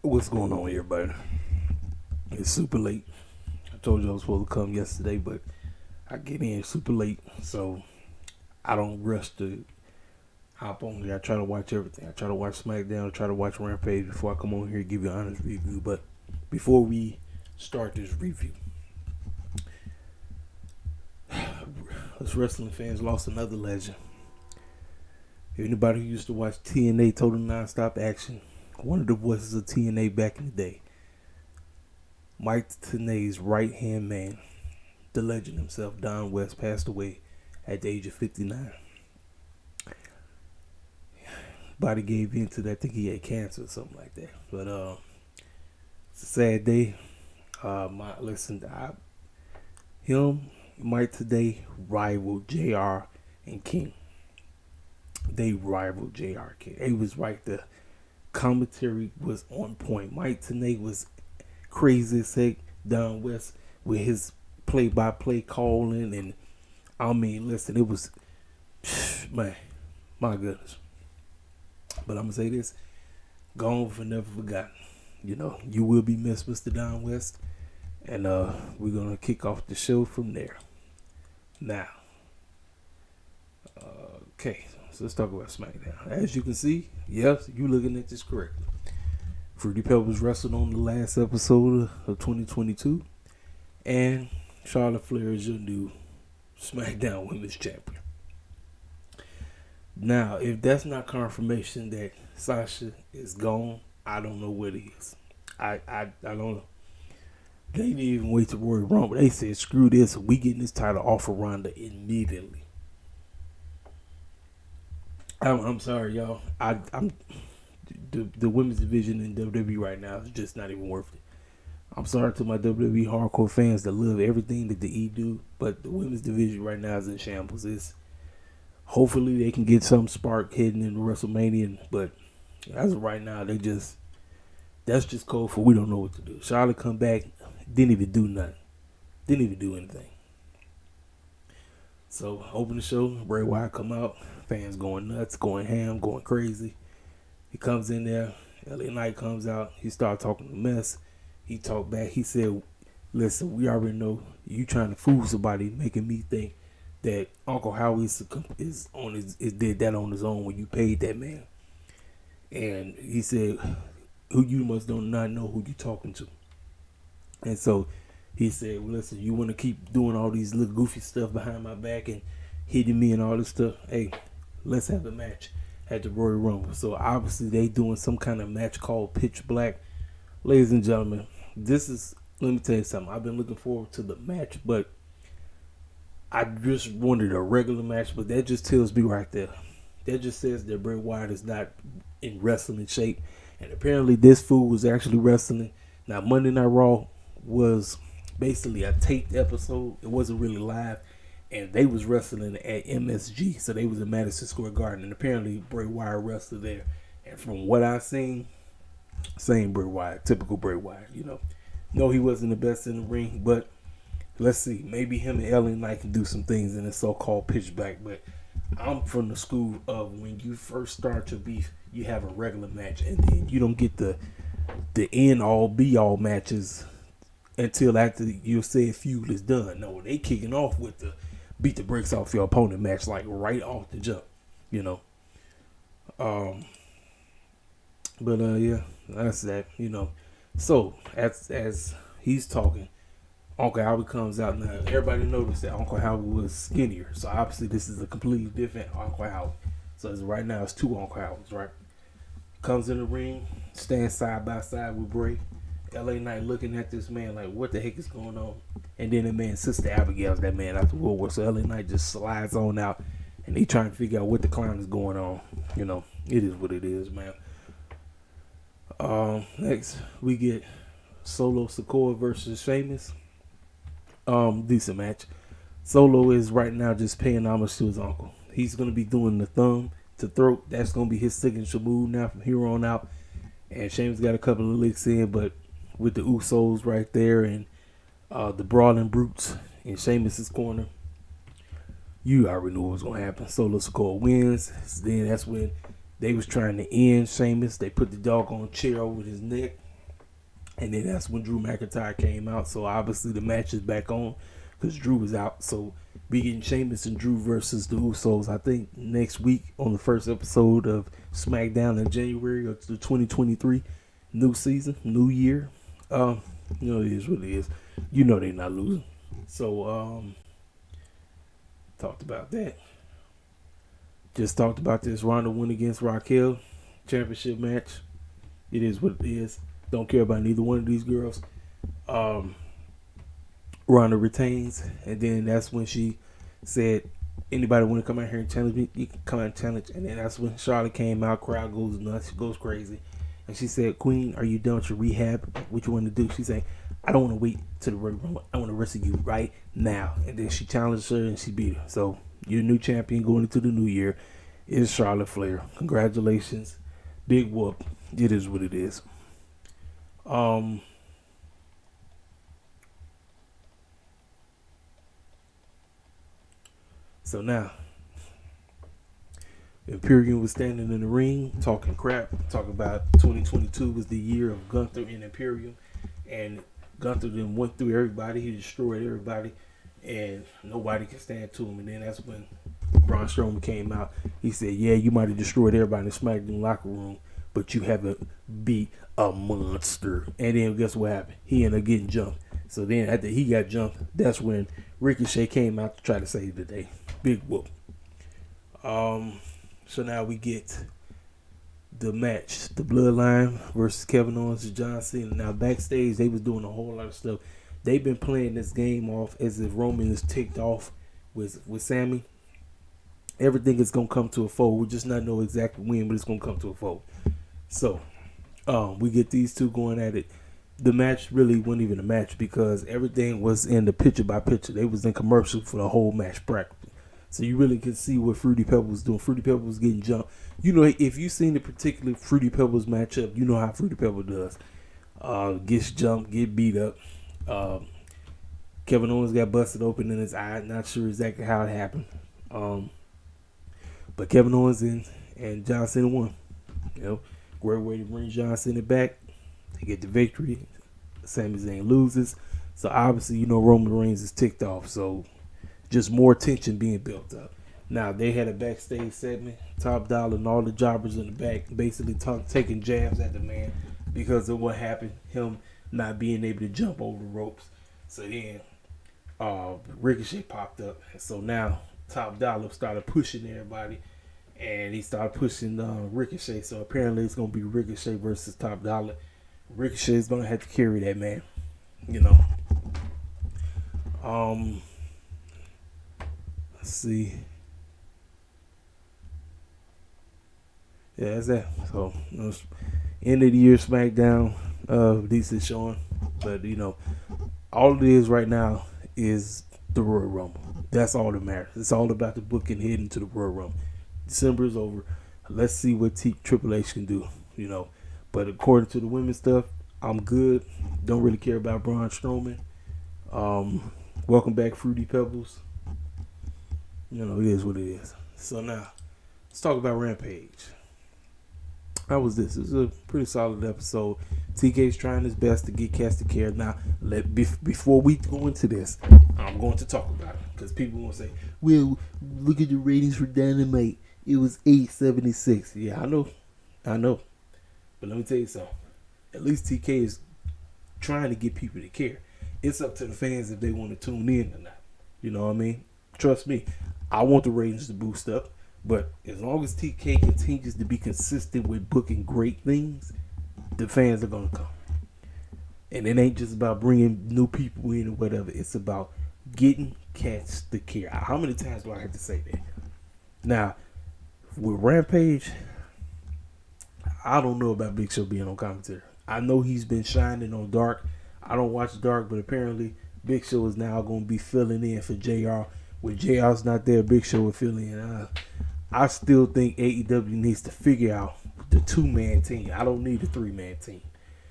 What's going on, everybody? It's super late. I told you I was supposed to come yesterday, but I get in super late, so I don't rush to hop on here. I try to watch everything. I try to watch Smackdown, I try to watch Rampage before I come on here and give you an honest review. But before we start this review, us wrestling fans lost another legend. Anybody who used to watch TNA Total Nonstop Action, one of the voices of TNA back in the day, Mike Tenay's right-hand man, the legend himself, Don West, passed away at the age of 59. Body gave in to that. I think he had cancer or something like that. But it's a sad day. Mike Tenay rivaled JR and King. They rivaled JR King. It was right. The commentary was on point. Mike Tenay was crazy as heck. Don West with his play-by-play calling, and I mean, listen, it was, man, my goodness. But I'm gonna say this: gone for never forgotten. You know, you will be missed, Mr. Don West, and we're gonna kick off the show from there. Now, okay, so let's talk about SmackDown. As you can see, yes, you looking at this correctly. Fruity Pebbles wrestled on the last episode of 2022, and Charlotte Flair is your new SmackDown Women's Champion. Now, if that's not confirmation that Sasha is gone, I don't know what is. I don't know. They didn't even wait to Royal Rumble. They said, screw this, we getting this title off of Ronda immediately. I'm sorry, y'all. I'm the women's division in WWE right now is just not even worth it. I'm sorry to my WWE hardcore fans that love everything that the E do, but the women's division right now is in shambles. Hopefully they can get some spark heading into WrestleMania, but as of right now, that's just code for we don't know what to do. Charlotte come back, didn't even do nothing. Didn't even do anything. So, open the show, Bray Wyatt come out, fans going nuts, going ham, going crazy. He comes in there, LA Knight comes out, he started talking a mess. He talked back, he said, listen, we already know you trying to fool somebody, making me think that Uncle Howie did that on his own when you paid that man. And he said, who you must not know who you talking to. And so he said, well, listen, you want to keep doing all these little goofy stuff behind my back and hitting me and all this stuff. Hey, let's have a match at the Royal Rumble. So obviously they doing some kind of match called Pitch Black. Ladies and gentlemen, let me tell you something. I've been looking forward to the match, but I just wanted a regular match, but that just tells me right there. That just says that Bray Wyatt is not in wrestling shape. And apparently this fool was actually wrestling. Now, Monday Night Raw was basically a taped episode. It wasn't really live. And they was wrestling at MSG. So they was in Madison Square Garden. And apparently Bray Wyatt wrestled there. And from what I seen, same Bray Wyatt. Typical Bray Wyatt, you know. No, he wasn't the best in the ring, but let's see. Maybe him and LA Knight can do some things in the so-called Pitch Black. But I'm from the school of when you first start your beef, you have a regular match. And then you don't get the end-all, be-all matches until after your said feud is done. No, they kicking off with the beat the brakes off your opponent match, like right off the jump, you know. Yeah, that's that, you know. So as he's talking, Uncle Howard comes out. Now everybody noticed that Uncle Howard was skinnier, so obviously this is a completely different Uncle Howard. So right now it's two Uncle Howards, right? Comes in the ring, stands side by side with Bray. LA Knight looking at this man like, what the heck is going on? And then the man, Sister Abigail's that man after World War. So LA Knight just slides on out, and they trying to figure out what the clown is going on. You know, it is what it is, man. Next we get Solo Sikoa versus Sheamus. Decent match. Solo is right now just paying homage to his uncle. He's gonna be doing the thumb to throat. That's gonna be his signature move now from here on out. And Sheamus got a couple of licks in, but with the Usos right there and the Brawling Brutes in Sheamus's corner, you already knew what was gonna happen. Solo Sikoa wins. Then that's when they was trying to end Sheamus. They put the doggone chair over his neck. And then that's when Drew McIntyre came out. So obviously the match is back on because Drew was out. So we getting Sheamus and Drew versus the Usos, I think, next week on the first episode of Smackdown in January of the 2023 new season, new year. You know, it is what it is. You know they're not losing. So talked about that. Just talked about this Ronda win against Raquel championship match. It is what it is. Don't care about neither one of these girls. Ronda retains, and then that's when she said, anybody want to come out here and challenge me, you can come out and challenge. And then that's when Charlotte came out, crowd goes nuts, she goes crazy. And she said, Queen, are you done with your rehab? What you want to do? She said, I don't want to wait to the Royal Rumble. I want to wrestle you right now. And then she challenged her and she beat her. So your new champion going into the new year is Charlotte Flair. Congratulations. Big whoop. It is what it is. So now, Imperium was standing in the ring talking crap, talking about 2022 was the year of Gunther and Imperium, and Gunther then went through everybody, he destroyed everybody, and nobody could stand to him. And then that's when Braun Strowman came out. He said, yeah, you might have destroyed everybody in the SmackDown locker room, but you haven't beat a monster. And then guess what happened? He ended up getting jumped. So then after he got jumped, that's when Ricochet came out to try to save the day. Big whoop. So now we get the match, the Bloodline versus Kevin Owens and John Cena. Now backstage, they was doing a whole lot of stuff. They've been playing this game off as if Roman is ticked off with Sammy. Everything is gonna come to a fold. We just not know exactly when, but it's gonna come to a fold. So, we get these two going at it. The match really wasn't even a match because everything was in the picture by picture. They was in commercial for the whole match practically. So you really could see what Fruity Pebbles was doing. Fruity Pebbles was getting jumped. You know, if you've seen the particular Fruity Pebbles matchup, you know how Fruity Pebbles does. Gets jumped, get beat up. Kevin Owens got busted open in his eye. Not sure exactly how it happened. But Kevin Owens and John Cena won. You know, great way to bring John Cena back. They get the victory. Sami Zayn loses. So obviously, you know, Roman Reigns is ticked off. So just more tension being built up. Now, they had a backstage segment. Top Dollar and all the jobbers in the back basically taking jabs at the man because of what happened. Him not being able to jump over the ropes. So then Ricochet popped up. And so now Top Dollar started pushing everybody. And he started pushing Ricochet. So apparently it's going to be Ricochet versus Top Dollar. Ricochet is going to have to carry that, man. You know. Let's see. Yeah, that's that. So, you know, end of the year SmackDown, decent showing. But, you know, all it is right now is the Royal Rumble. That's all that matters. It's all about the booking heading to the Royal Rumble. December is over. Let's see what Triple H can do, you know. But according to the women's stuff, I'm good. Don't really care about Braun Strowman. Welcome back, Fruity Pebbles. You know, it is what it is. So now, let's talk about Rampage. How was this? It was a pretty solid episode. TK's trying his best to get Cass to care. Now, before we go into this, I'm going to talk about it. Because people will say, well, look at the ratings for Dynamite. It was 876. Yeah, I know. But let me tell you something. At least TK is trying to get people to care. It's up to the fans if they want to tune in or not. You know what I mean? Trust me. I want the ratings to boost up. But as long as TK continues to be consistent with booking great things, the fans are going to come. And it ain't just about bringing new people in or whatever. It's about getting cats to care. How many times do I have to say that? Now, with Rampage, I don't know about Big Show being on commentary. I know he's been shining on Dark. I don't watch Dark, but apparently Big Show is now going to be filling in for JR. When JR's not there, Big Show will fill in. I still think AEW needs to figure out the 2-man team. I don't need a 3-man team.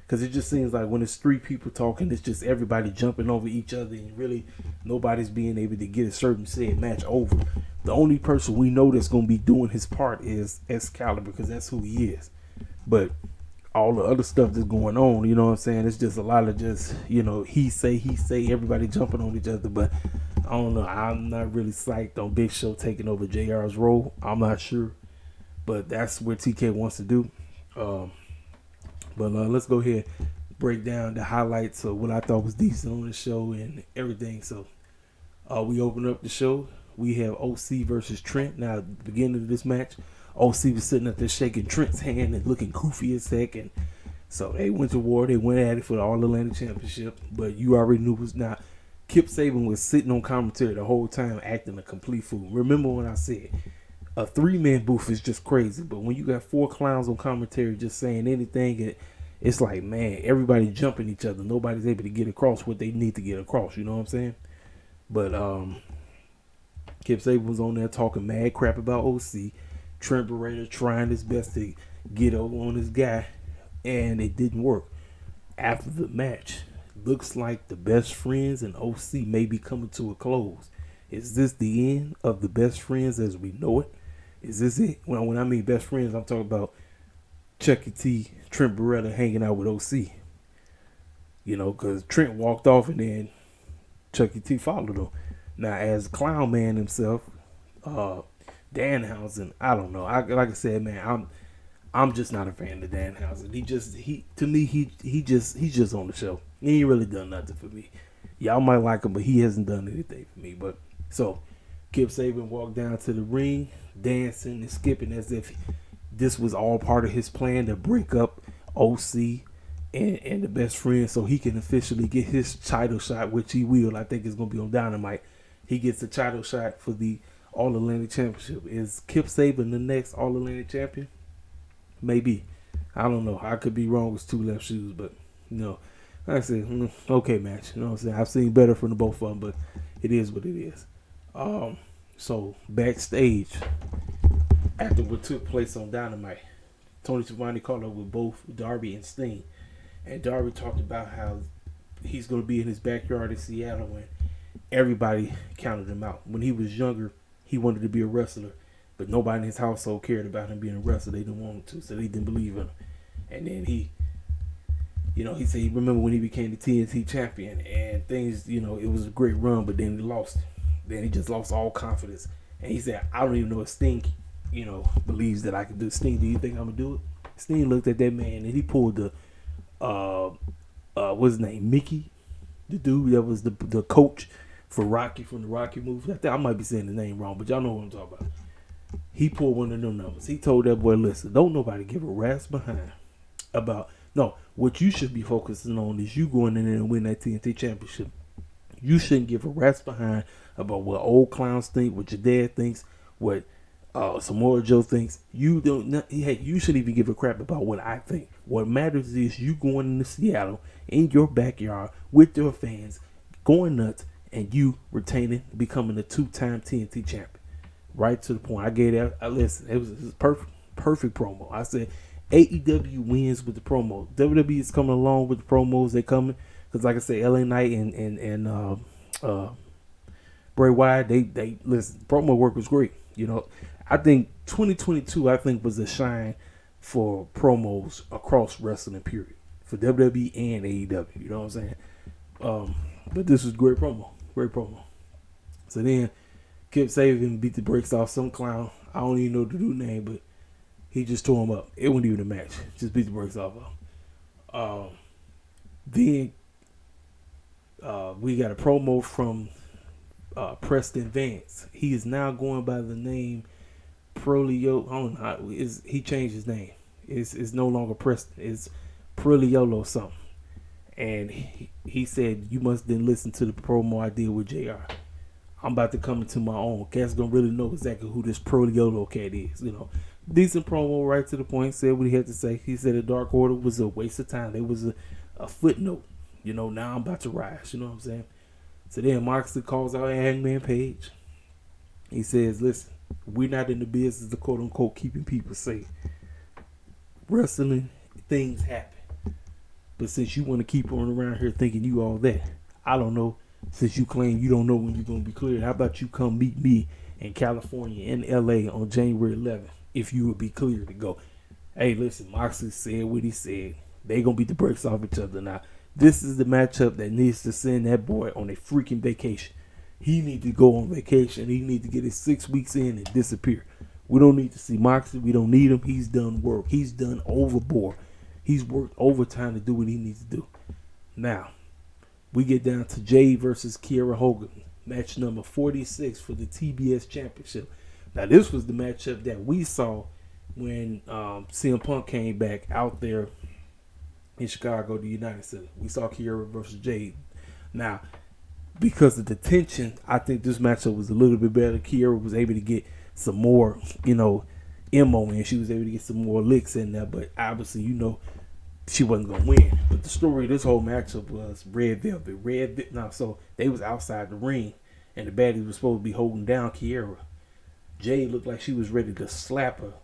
Because it just seems like when it's 3 people talking, it's just everybody jumping over each other and really nobody's being able to get a certain said match over. The only person we know that's going to be doing his part is Excalibur because that's who he is. But all the other stuff that's going on. You know what I'm saying? It's just a lot of just, he say, everybody jumping on each other. But I don't know. I'm not really psyched on Big Show taking over JR's role. I'm not sure. But that's what TK wants to do. But let's go ahead and break down the highlights of what I thought was decent on the show and everything. So we open up the show. We have OC versus Trent. Now, at the beginning of this match, OC was sitting up there shaking Trent's hand and looking goofy as heck. And so they went to war. They went at it for the All-Atlantic Championship. But you already knew it was not. Kip Sabian was sitting on commentary the whole time acting a complete fool. Remember when I said a 3-man booth is just crazy. But when you got 4 clowns on commentary just saying anything, it's like, man, everybody jumping each other. Nobody's able to get across what they need to get across. You know what I'm saying? But Kip Sabian was on there talking mad crap about OC. Trent Beretta trying his best to get over on this guy, and it didn't work. After the match, looks like the best friends and OC may be coming to a close. Is this the end of the best friends as we know it? Is this it? Well, when I mean best friends, I'm talking about Chucky T, Trent Beretta hanging out with OC. Because Trent walked off and then Chucky T followed him. Now, as Clown Man himself, Danhausen, I don't know. Like I said, man, I'm just not a fan of Danhausen. He's just on the show. He ain't really done nothing for me. Y'all might like him, but he hasn't done anything for me. But so Kip Sabian walked down to the ring, dancing and skipping as if this was all part of his plan to break up OC and the best friend so he can officially get his title shot, which he will. I think it's gonna be on Dynamite. He gets the title shot for the All-Atlantic Championship. Is Kip Sabian the next All-Atlantic champion? Maybe. I don't know. I could be wrong with 2 left shoes, but like I said, okay match. You know what I'm saying? I've seen better from the both of them, but it is what it is. So backstage, after what took place on Dynamite, Tony Schiavone caught up with both Darby and Sting. And Darby talked about how he's going to be in his backyard in Seattle and everybody counted him out. When he was younger, he wanted to be a wrestler, but nobody in his household cared about him being a wrestler. They didn't want him to, so they didn't believe in him. And then he said he remember when he became the TNT champion and things, it was a great run, but then he lost. Then he just lost all confidence. And he said, I don't even know if Sting, believes that I can do it. Sting, do you think I'm going to do it? Sting looked at that man and he pulled the, what's his name, Mickey? The dude that was the coach for Rocky from the Rocky movie. I might be saying the name wrong, but y'all know what I'm talking about. He pulled one of them numbers. He told that boy, listen, don't nobody give a rat's behind about, no, what you should be focusing on is you going in there and win that TNT championship. You shouldn't give a rat's behind about what old clowns think, what your dad thinks, what Samoa Joe thinks. You shouldn't even give a crap about what I think. What matters is you going into Seattle in your backyard with your fans, going nuts, and you retaining, becoming a 2-time TNT champion. Right to the point. I gave that. Listen, it was perfect promo. I said AEW wins with the promo. WWE is coming along with the promos. They coming because, like I said, LA Knight and Bray Wyatt. They listen. Promo work was great. I think 2022 was a shine for promos across wrestling. Period, for WWE and AEW. You know what I'm saying? But this was great promo. Great promo. So then Kip Sabian beat the brakes off some clown. I don't even know the dude's name, but he just tore him up. It wasn't even a match. Just beat the brakes off of him. Then we got a promo from Preston Vance. He is now going by the name Prolio. I don't know how, he changed his name. It's no longer Preston. It's Proliolo something. And he said, you must then listen to the promo I did with JR. I'm about to come into my own. Cats don't really know exactly who this Proliolo cat is. Decent promo, right to the point. Said what he had to say. He said the Dark Order was a waste of time. It was a footnote. Now I'm about to rise. You know what I'm saying? So then Moxley calls out Hangman Page. He says, listen, we're not in the business of quote unquote keeping people safe. Wrestling, things happen. But since you want to keep on around here thinking you all that, I don't know. Since you claim you don't know when you're going to be cleared, how about you come meet me in California, in LA on January 11th, if you would be cleared to go. Hey, listen, Moxley said what he said. They gonna beat the brakes off each other now. This is the matchup that needs to send that boy on a freaking vacation. He need to go on vacation. He need to get his 6 weeks in and disappear. We don't need to see Moxley. We don't need him. He's done work. He's done overboard. He's worked overtime to do what he needs to do. Now, we get down to Jade versus Kierra Hogan. Match number 46 for the TBS Championship. Now, this was the matchup that we saw when CM Punk came back out there in Chicago, the United Center. We saw Kierra versus Jade. Now, because of the tension, I think this matchup was a little bit better. Kierra was able to get some more, MO in. She was able to get some more licks in there, but obviously, she wasn't going to win. But the story of this whole matchup was Red Velvet. Now, so they was outside the ring, and the baddies was supposed to be holding down Kierra. Jade looked like she was ready to slap her.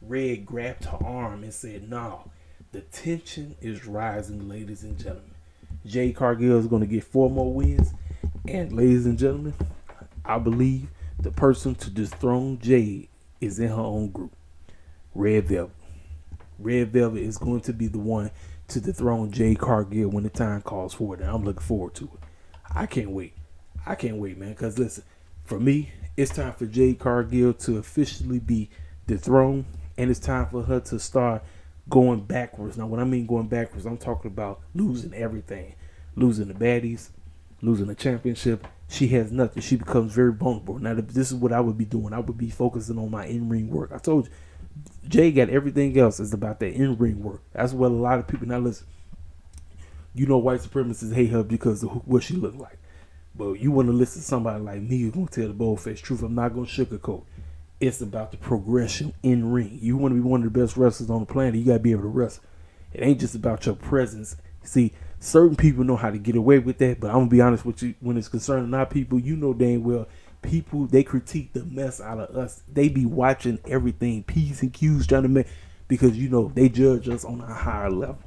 Red grabbed her arm and said, "No, the tension is rising, ladies and gentlemen. Jade Cargill is going to get 4 more wins. And ladies and gentlemen, I believe the person to dethrone Jade is in her own group. Red Velvet. Red Velvet is going to be the one to dethrone Jade Cargill when the time calls for it. And I'm looking forward to it. I can't wait, man. Because listen, for me, it's time for Jade Cargill to officially be dethroned. And it's time for her to start going backwards. Now, when I mean going backwards, I'm talking about losing everything. Losing the baddies, losing the championship. She has nothing. She becomes very vulnerable. Now, this is what I would be doing. I would be focusing on my in-ring work. I told you, Jay got everything else. It's about that in-ring work. That's what a lot of people, now listen, white supremacists hate her because of what she looked like. But you want to listen to somebody like me who's going to tell the bold-faced truth. I'm not going to sugarcoat. It's about the progression in ring. You want to be one of the best wrestlers on the planet, you got to be able to wrestle. It ain't just about your presence. See, certain people know how to get away with that, but I'm going to be honest with you, when it's concerning our people, dang well, people, they critique the mess out of us. They be watching everything, P's and Q's, trying to make, because, they judge us on a higher level.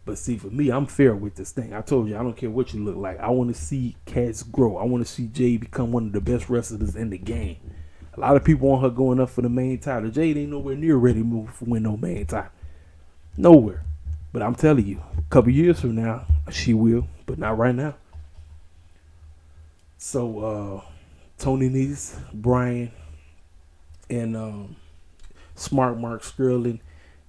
But see, for me, I'm fair with this thing. I told you, I don't care what you look like. I want to see cats grow. I want to see Jay become one of the best wrestlers in the game. A lot of people want her going up for the main title. Jade ain't nowhere near ready to win no main title. Nowhere. But I'm telling you, a couple years from now, she will, but not right now. So, Tony Nese, Brian, and Smart Mark Sterling,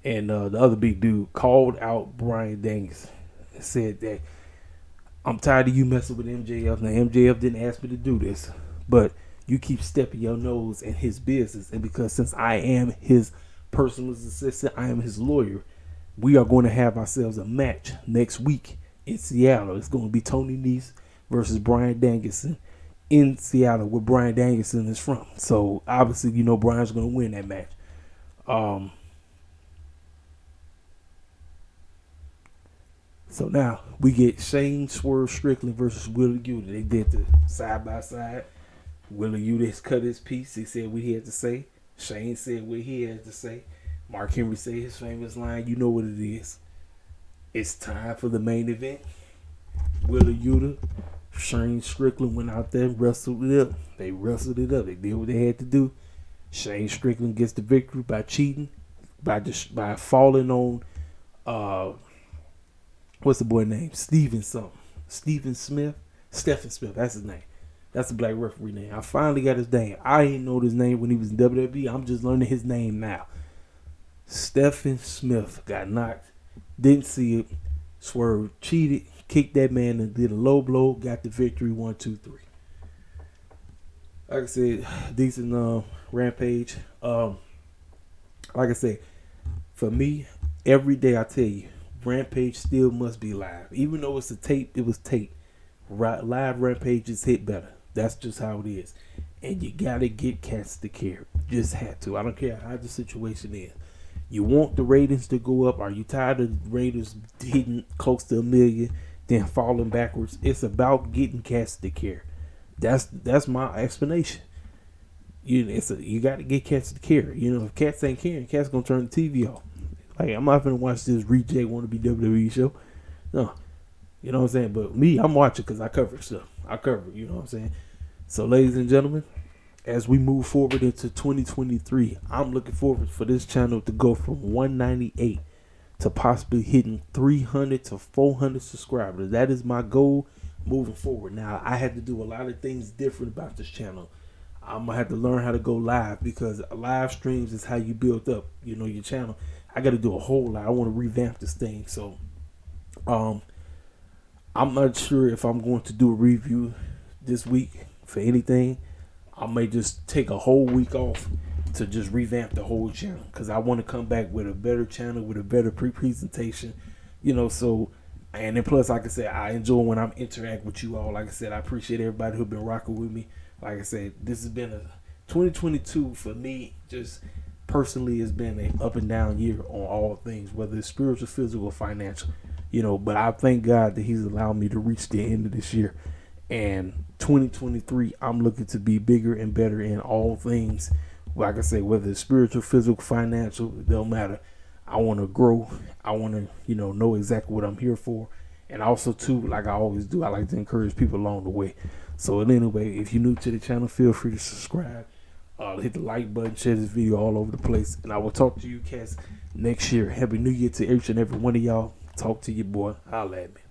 and the other big dude called out Brian Daniels and said that, "I'm tired of you messing with MJF. Now, MJF didn't ask me to do this, but you keep stepping your nose in his business, and because since I am his personal assistant, I am his lawyer, we are going to have ourselves a match next week in Seattle. It's going to be Tony Nese versus Brian Danielson in Seattle, where Brian Danielson is from. So obviously, Brian's going to win that match. So now we get Shane Swerve Strickland versus Wheeler Yuta. They did the side by side. Wheeler Yuta has cut his piece. He said what he had to say. Shane said what he had to say. Mark Henry said his famous line. You know what it is. It's time for the main event. Wheeler Yuta, Shane Strickland went out there and wrestled it up. They wrestled it up. They did what they had to do. Shane Strickland gets the victory by cheating, by falling on what's the boy name? Stephen Smith. That's his name. That's a black referee name. I finally got his name. I didn't know his name when he was in WWE. I'm just learning his name now. Stephen Smith got knocked. Didn't see it. Swerve cheated. Kicked that man and did a low blow. Got the victory. 1, 2, 3. Like I said, decent Rampage. Like I said, for me, every day I tell you, Rampage still must be live. Even though it's a tape, it was tape. Live Rampages hit better. That's just how it is. And you gotta get cats to care. Just had to. I don't care how the situation is. You want the ratings to go up. Are you tired of the ratings hitting close to 1 million, then falling backwards? It's about getting cats to care. That's my explanation. You got to get cats to care. If cats ain't caring, cats gonna turn the TV off. Like, I'm not gonna watch this reject want to be WWE show. No. You know what I'm saying? But me, I'm watching because I cover stuff. You know what I'm saying? So, ladies and gentlemen, as we move forward into 2023, I'm looking forward for this channel to go from 198 to possibly hitting 300 to 400 subscribers. That is my goal moving forward. Now, I had to do a lot of things different about this channel. I'm gonna have to learn how to go live, because live streams is how you build up, your channel. I got to do a whole lot. I want to revamp this thing. So, I'm not sure if I'm going to do a review this week for anything. I may just take a whole week off to just revamp the whole channel, because I want to come back with a better channel, with a better presentation, so, and then plus, like I said, I enjoy when I'm interacting with you all. Like I said, I appreciate everybody who's been rocking with me. Like I said, this has been a 2022 for me, just personally, has been an up and down year on all things, whether it's spiritual, physical, financial, but I thank God that he's allowed me to reach the end of this year. And 2023, I'm looking to be bigger and better in all things. Like I say, whether it's spiritual, physical, financial, it don't matter. I want to grow. I want to, know exactly what I'm here for. And also, too, like I always do, I like to encourage people along the way. So anyway, if you're new to the channel, feel free to subscribe. Hit the like button, share this video all over the place. And I will talk to you cats next year. Happy New Year to each and every one of y'all. Talk to your boy. Holla at me.